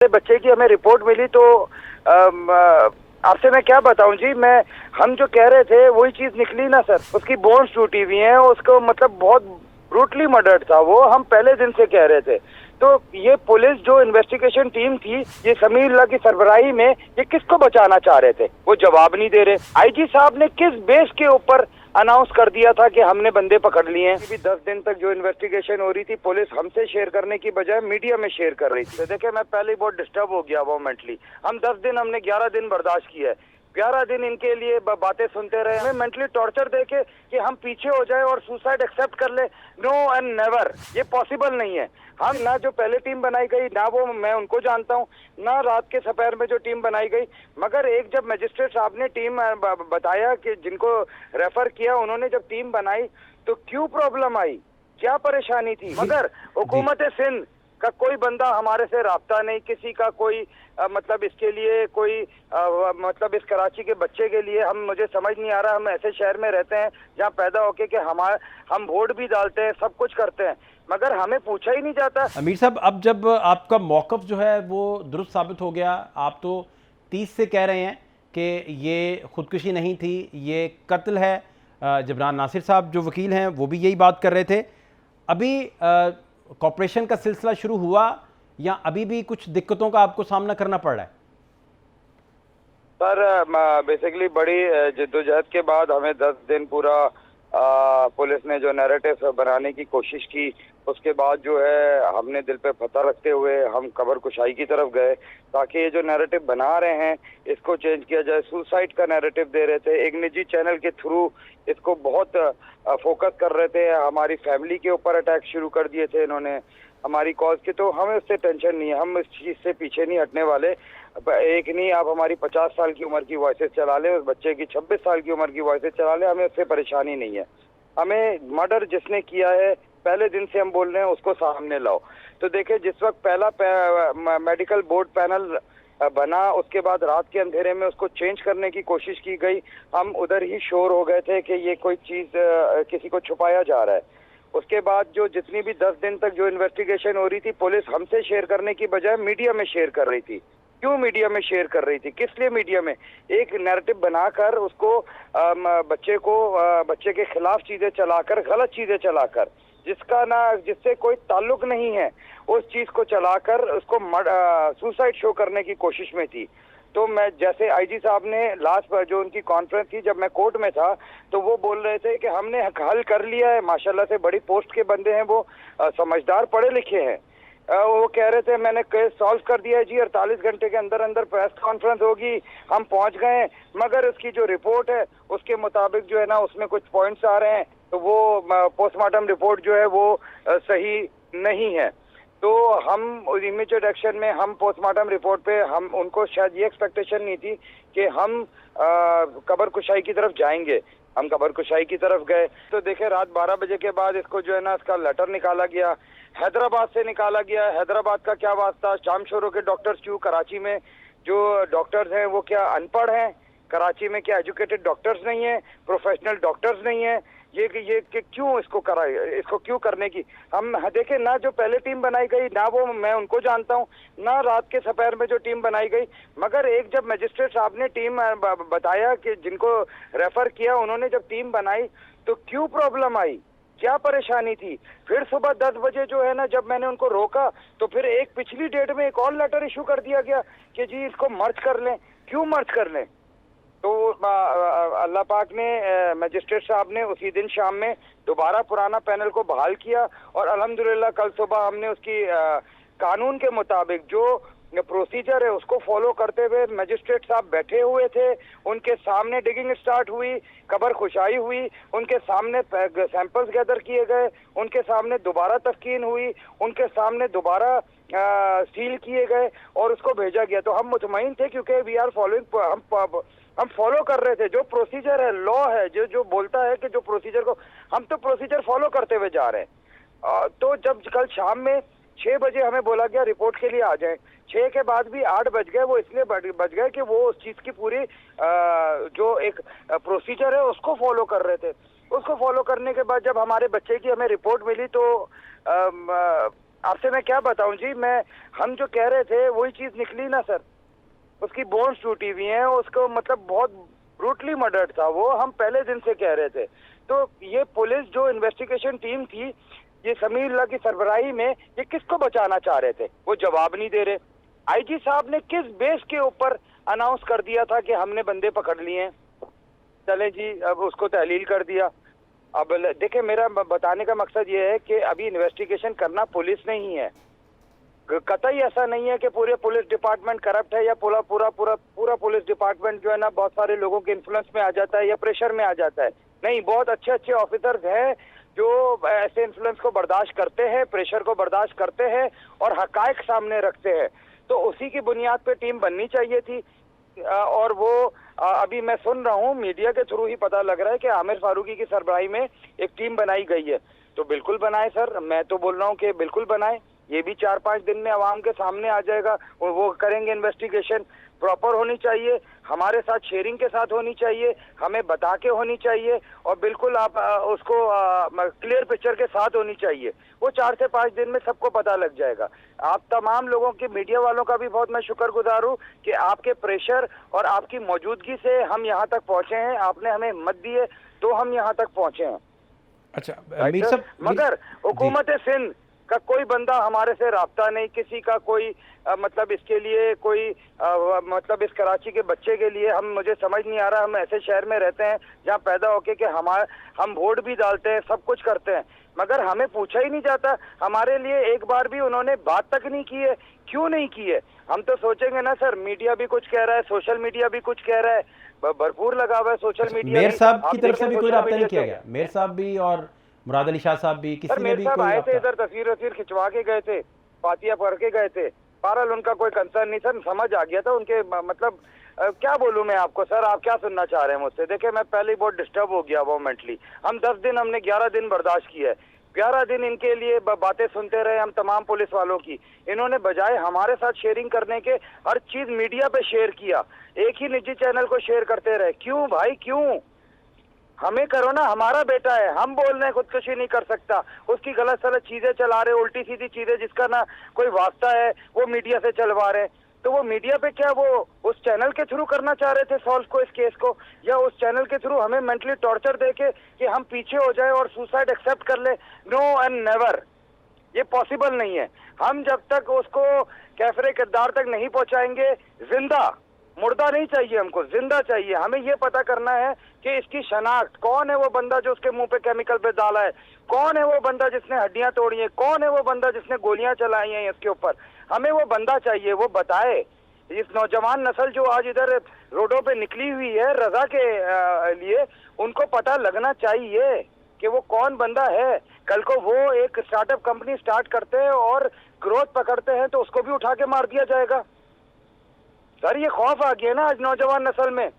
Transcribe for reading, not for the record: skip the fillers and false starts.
बच्चे की हमें रिपोर्ट मिली तो आपसे मैं क्या बताऊं जी। हम जो कह रहे थे वही चीज निकली ना सर। उसकी बोन्स टूटी हुई हैं, उसको मतलब बहुत ब्रूटली मर्डर्ड था वो। हम पहले दिन से कह रहे थे। तो ये पुलिस जो इन्वेस्टिगेशन टीम थी, ये समीउल्लाह की सरबराही में, ये किसको बचाना चाह रहे थे? वो जवाब नहीं दे रहे। आईजी साहब ने किस बेस के ऊपर अनाउंस कर दिया था कि हमने बंदे पकड़ लिए हैं? भी 10 दिन तक जो इन्वेस्टिगेशन हो रही थी, पुलिस हमसे शेयर करने की बजाय मीडिया में शेयर कर रही थी। तो देखिए, मैं पहले ही बहुत डिस्टर्ब हो गया वो मेंटली। हम 10 दिन, हमने 11 दिन बर्दाश्त किया है। 11 दिन इनके लिए बातें सुनते रहे। हमें मेंटली टॉर्चर देके कि हम पीछे हो जाए और सुसाइड एक्सेप्ट कर ले, नो एंड नेवर। ये पॉसिबल नहीं है। हम ना जो पहले टीम बनाई गई, ना वो मैं उनको जानता हूँ, ना रात के सपहर में जो टीम बनाई गई। मगर एक जब मजिस्ट्रेट साहब ने टीम बताया कि जिनको रेफर किया, उन्होंने जब टीम बनाई तो क्यों प्रॉब्लम आई, क्या परेशानी थी? मगर हुकूमत सिंध का कोई बंदा हमारे से राब्ता नहीं, किसी का कोई मतलब इसके लिए कोई मतलब इस कराची के बच्चे के लिए मुझे समझ नहीं आ रहा। हम ऐसे शहर में रहते हैं जहाँ पैदा होके कि हम वोट भी डालते हैं, सब कुछ करते हैं, मगर हमें पूछा ही नहीं जाता। अमीर साहब, अब जब आपका मौक़िफ़ जो है वो दुरुस्त साबित हो गया, आप तो 30 से कह रहे हैं कि ये खुदकुशी नहीं थी, ये कत्ल है। जबरान नासिर साहब जो वकील हैं वो भी यही बात कर रहे थे। अभी कॉपरेशन का सिलसिला शुरू हुआ या अभी भी कुछ दिक्कतों का आपको सामना करना पड़ रहा है? सर बेसिकली बड़ी जद्दोजहद के बाद हमें 10 दिन पूरा पुलिस ने जो नैरेटिव बनाने की कोशिश की, उसके बाद जो है हमने दिल पे पत्थर रखते हुए हम कबर कुशाई की तरफ गए ताकि ये जो नैरेटिव बना रहे हैं इसको चेंज किया जाए। सुसाइड का नैरेटिव दे रहे थे, एक निजी चैनल के थ्रू इसको बहुत फोकस कर रहे थे। हमारी फैमिली के ऊपर अटैक शुरू कर दिए थे इन्होंने हमारी कॉज के। तो हमें उससे टेंशन नहीं है, हम इस चीज़ से पीछे नहीं हटने वाले। एक नहीं, आप हमारी 50 साल की उम्र की वॉइसेस चला ले, उस बच्चे की 26 साल की उम्र की वॉइसेस चला ले, हमें उससे परेशानी नहीं है। हमें मर्डर जिसने किया है, पहले दिन से हम बोल रहे हैं, उसको सामने लाओ। तो देखिए, जिस वक्त पहला मेडिकल बोर्ड पैनल बना, उसके बाद रात के अंधेरे में उसको चेंज करने की कोशिश की गई। हम उधर ही श्योर हो गए थे कि ये कोई चीज़ किसी को छुपाया जा रहा है। उसके बाद जो जितनी भी 10 दिन तक जो इन्वेस्टिगेशन हो रही थी, पुलिस हमसे शेयर करने की बजाय मीडिया में शेयर कर रही थी। क्यों मीडिया में शेयर कर रही थी? किस लिए मीडिया में? एक नैरेटिव बनाकर उसको बच्चे के खिलाफ चीजें चलाकर, गलत चीजें चलाकर, जिससे कोई ताल्लुक नहीं है, उस चीज को चलाकर उसको सुसाइड शो करने की कोशिश में थी। तो मैं, जैसे आईजी साहब ने लास्ट बार जो उनकी कॉन्फ्रेंस थी जब मैं कोर्ट में था, तो वो बोल रहे थे कि हमने हल कर लिया है। माशाल्लाह से बड़ी पोस्ट के बंदे हैं वो, समझदार, पढ़े लिखे हैं। वो कह रहे थे मैंने केस सॉल्व कर दिया है जी, 48 घंटे के अंदर अंदर प्रेस कॉन्फ्रेंस होगी, हम पहुंच गए हैं। मगर उसकी जो रिपोर्ट है उसके मुताबिक जो है ना, उसमें कुछ पॉइंट्स आ रहे हैं, तो वो पोस्टमार्टम रिपोर्ट जो है वो सही नहीं है। तो हम इमीडिएट एक्शन में, हम पोस्टमार्टम रिपोर्ट पे, हम उनको शायद ये एक्सपेक्टेशन नहीं थी कि हम कबर कुशाई की तरफ जाएंगे। हम कबर कुशाई की तरफ गए तो देखे रात 12 बजे के बाद इसको जो है ना, इसका लेटर निकाला गया, हैदराबाद से निकाला गया। हैदराबाद का क्या वास्ता? शामशोरों के डॉक्टर्स क्यों? कराची में जो डॉक्टर्स हैं वो क्या अनपढ़ हैं? कराची में क्या एजुकेटेड डॉक्टर्स नहीं है, प्रोफेशनल डॉक्टर्स नहीं है? ये क्यों इसको क्यों करने की? हम देखें ना, जो पहले टीम बनाई गई, ना वो मैं उनको जानता हूँ, ना रात के सपहर में जो टीम बनाई गई। मगर एक जब मजिस्ट्रेट साहब ने टीम बताया कि जिनको रेफर किया, उन्होंने जब टीम बनाई तो क्यों प्रॉब्लम आई, क्या परेशानी थी? फिर सुबह 10 बजे जो है ना, जब मैंने उनको रोका, तो फिर एक पिछली डेट में एक और लेटर इशू कर दिया गया कि जी इसको मर्ज कर लें। क्यों मर्ज कर लें? तो अल्लाह पाक ने, मजिस्ट्रेट साहब ने उसी दिन शाम में दोबारा पुराना पैनल को बहाल किया और अल्हम्दुलिल्लाह कल सुबह हमने उसकी कानून के मुताबिक जो प्रोसीजर है उसको फॉलो करते हुए, मजिस्ट्रेट साहब बैठे हुए थे, उनके सामने डिगिंग स्टार्ट हुई, कबर खुशाई हुई, उनके सामने सैंपल्स गैदर किए गए, उनके सामने दोबारा तफ्कीन हुई, उनके सामने दोबारा सील किए गए और उसको भेजा गया। तो हम मुतमईन थे क्योंकि वी आर फॉलोइंग, हम फॉलो कर रहे थे जो प्रोसीजर है, लॉ है, जो बोलता है कि जो प्रोसीजर को, हम तो प्रोसीजर फॉलो करते हुए जा रहे हैं। तो जब कल शाम में 6 बजे हमें बोला गया रिपोर्ट के लिए आ जाएं, 6 के बाद भी 8 बज गए। वो इसलिए बज गए कि वो उस चीज़ की पूरी जो एक प्रोसीजर है उसको फॉलो कर रहे थे। उसको फॉलो करने के बाद जब हमारे बच्चे की हमें रिपोर्ट मिली तो आपसे मैं क्या बताऊं जी, हम जो कह रहे थे वही चीज निकली ना सर। उसकी बोन्स टूटी हुई हैं, उसको मतलब बहुत ब्रूटली मर्डर्ड था वो, हम पहले दिन से कह रहे थे। तो ये पुलिस जो इन्वेस्टिगेशन टीम थी, ये समीरुल्लाह की सरबराही में, ये किसको बचाना चाह रहे थे? वो जवाब नहीं दे रहे। आईजी साहब ने किस बेस के ऊपर अनाउंस कर दिया था कि हमने बंदे पकड़ लिए हैं? चले जी, अब उसको तहलील कर दिया। अब देखिए, मेरा बताने का मकसद ये है कि अभी इन्वेस्टिगेशन करना पुलिस नहीं है। कतई ऐसा नहीं है कि पूरे पुलिस डिपार्टमेंट करप्ट है या पूरा पूरा पूरा पूरा पुलिस डिपार्टमेंट जो है ना बहुत सारे लोगों के इन्फ्लुएंस में आ जाता है या प्रेशर में आ जाता है। नहीं, बहुत अच्छे अच्छे ऑफिसर्स हैं जो ऐसे इन्फ्लुएंस को बर्दाश्त करते हैं, प्रेशर को बर्दाश्त करते हैं और हकायक सामने रखते हैं। तो उसी की बुनियाद पे टीम बननी चाहिए थी। और वो अभी मैं सुन रहा हूँ मीडिया के थ्रू ही पता लग रहा है कि आमिर फारूकी की सरबराही में एक टीम बनाई गई है। तो बिल्कुल बनाए सर, मैं तो बोल रहा हूँ कि बिल्कुल बनाए। ये भी 4-5 दिन में आवाम के सामने आ जाएगा और वो करेंगे इन्वेस्टिगेशन। प्रॉपर होनी चाहिए, हमारे साथ शेयरिंग के साथ होनी चाहिए, हमें बता के होनी चाहिए और बिल्कुल आप उसको क्लियर पिक्चर के साथ होनी चाहिए। वो 4 से 5 दिन में सबको पता लग जाएगा। आप तमाम लोगों के, मीडिया वालों का भी बहुत मैं शुक्रगुजार हूँ कि आपके प्रेशर और आपकी मौजूदगी से हम यहाँ तक पहुँचे हैं। आपने हमें हिम्मत दी है तो हम यहाँ तक पहुँचे हैं। अच्छा मीर साहब, मगर हुकूमत सिंध का कोई बंदा हमारे से राब्ता नहीं, किसी का कोई मतलब इसके लिए कोई मतलब इस कराची के बच्चे के लिए मुझे समझ नहीं आ रहा। हम ऐसे शहर में रहते हैं जहाँ पैदा होके कि हम वोट भी डालते हैं, सब कुछ करते हैं, मगर हमें पूछा ही नहीं जाता। हमारे लिए एक बार भी उन्होंने बात तक नहीं की है। क्यों नहीं की है? हम तो सोचेंगे ना सर, मीडिया भी कुछ कह रहा है, सोशल मीडिया भी कुछ कह रहा है, भरपूर लगा हुआ है सोशल मीडिया। मेयर साहब की तरफ से भी कोई रब्ता नहीं किया गया? मेयर साहब भी और मुराद अली शाह साहब भी, किसी ने भी कोई आए थे इधर, तस्वीर खिंचवा के गए थे, फातिया पढ़ के गए थे, बहरहाल उनका कोई कंसर्न नहीं सर। समझ आ गया था उनके मतलब क्या बोलूं मैं आपको सर, आप क्या सुनना चाह रहे हैं मुझसे? देखिए, मैं पहले ही बहुत डिस्टर्ब हो गया वो मेंटली। हम 10 दिन, हमने 11 दिन बर्दाश्त किया है। 11 दिन इनके लिए बातें सुनते रहे हम तमाम पुलिस वालों की। इन्होंने बजाय हमारे साथ शेयरिंग करने के हर चीज मीडिया पे शेयर किया, एक ही निजी चैनल को शेयर करते रहे। क्यों भाई, क्यों? हमें करो ना, हमारा बेटा है, हम बोल रहे हैं खुदकुशी नहीं कर सकता, उसकी गलत सलत चीजें चला रहे, उल्टी सीधी चीजें जिसका ना कोई वास्ता है, वो मीडिया से चलवा रहे हैं। तो वो मीडिया पे क्या वो उस चैनल के थ्रू करना चाह रहे थे सॉल्व को, इस केस को, या उस चैनल के थ्रू हमें मेंटली टॉर्चर देके कि हम पीछे हो जाए और सुसाइड एक्सेप्ट कर ले? नो एंड नेवर, ये पॉसिबल नहीं है। हम जब तक उसको कैफरे किरदार तक नहीं पहुंचाएंगे, जिंदा, मुर्दा नहीं चाहिए हमको, जिंदा चाहिए। हमें ये पता करना है कि इसकी शनाख्त, कौन है वो बंदा जो उसके मुंह पे केमिकल पे डाला है, कौन है वो बंदा जिसने हड्डियां तोड़ी हैं, कौन है वो बंदा जिसने गोलियां चलाई हैं इसके ऊपर। हमें वो बंदा चाहिए, वो बताए। इस नौजवान नस्ल जो आज इधर रोडों पे निकली हुई है रजा के लिए, उनको पता लगना चाहिए कि वो कौन बंदा है। कल को वो एक स्टार्टअप कंपनी स्टार्ट करते हैं और ग्रोथ पकड़ते हैं तो उसको भी उठा के मार दिया जाएगा। सर, ये खौफ आ गया ना आज नौजवान नस्ल में।